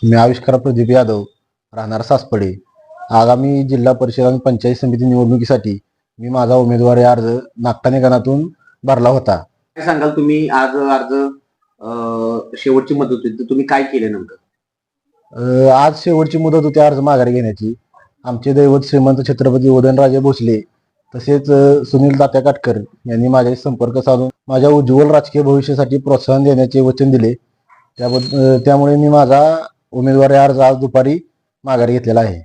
मी आविष्कार प्रदीप यादव, राहणार सासपडे. आगामी जिल्हा परिषद आणि पंचायत समिती निवडणुकीसाठी मी माझा उमेदवारी अर्ज नागठाणे गणातून भरला होता. काय सांगाल तुम्ही आज अर्ज शेवटची मुदत होती तर तुम्ही काय केलं नेमकं? आज शेवटची मुदत होती अर्ज माघारी घेण्याची. आमचे दैवत श्रीमंत छत्रपती उदयनराजे भोसले तसेच सुनील तात्या काटकर यांनी माझ्याशी संपर्क साधून माझ्या उज्ज्वल राजकीय भविष्यासाठी प्रोत्साहन देण्याचे वचन दिले. त्यामुळे मी माझा उमेदवारी अर्ज आज दुपारी माघारी घेतलेला आहे.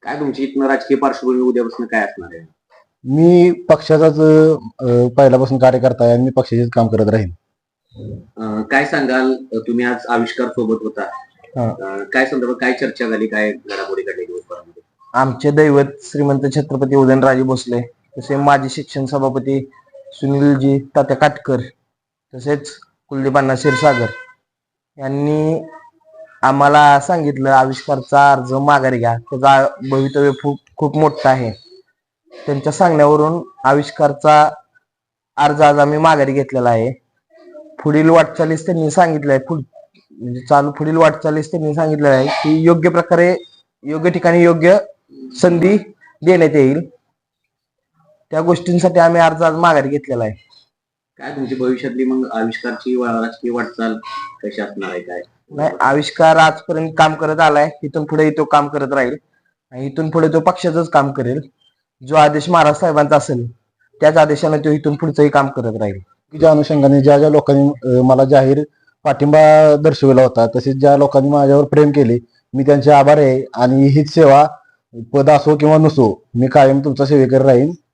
काय तुमची इथनं राजकीय पार्श्वभूमी उद्यापासून काय असणार आहे? मी पक्षाचाच पहिल्यापासून कार्यकर्ता आहे आणि मी पक्षाचेच काम करत राहीन. काय सांगाल तुम्ही आज आविष्कार सोबत होता, काय संदर्भात काय चर्चा झाली, काय घडामोडी घडली दिवसभरामध्ये? आमचे दैवत श्रीमंत छत्रपती उदयनराजे भोसले तसे माजी शिक्षण सभापती सुनीलजी तात्या काटकर तसेच कुलदीप अण्णा क्षीरसागर यांनी आम्हाला सांगितलं आविष्कारचा अर्ज माघारी घ्या, त्याचा भवितव्य खूप मोठं आहे. त्यांच्या सांगण्यावरून आविष्कारचा अर्ज आज आम्ही माघारी घेतलेला आहे. पुढील वाटचालीस त्यांनी सांगितलंय पुढील वाटचालीस त्यांनी सांगितलेलं आहे की योग्य प्रकारे योग्य ठिकाणी योग्य संधी देण्यात येईल. त्या गोष्टींसाठी आम्ही अर्ज आज माघारी घेतलेला आहे. काय तुमची भविष्यातली मग आविष्कारची राजकीय वाटचाल कशी असणार आहे? काय नाही, आविष्कार आजपर्यंत काम करत आलाय, इथून पुढे तो काम करत राहील आणि इथून पुढे तो पक्षाचंच काम करेल. जो आदेश महाराज साहेबांचा असेल त्याच आदेशाने तो इथून पुढचंही काम करत राहील. ज्या अनुषंगाने ज्या लोकांनी मला जाहीर पाठिंबा दर्शविला होता, तसेच ज्या लोकांनी माझ्यावर प्रेम केले, मी त्यांचे आभार आहे. आणि हीच सेवा पद असो किंवा नसो, मी कायम तुमचा सेवेकरी राहीन.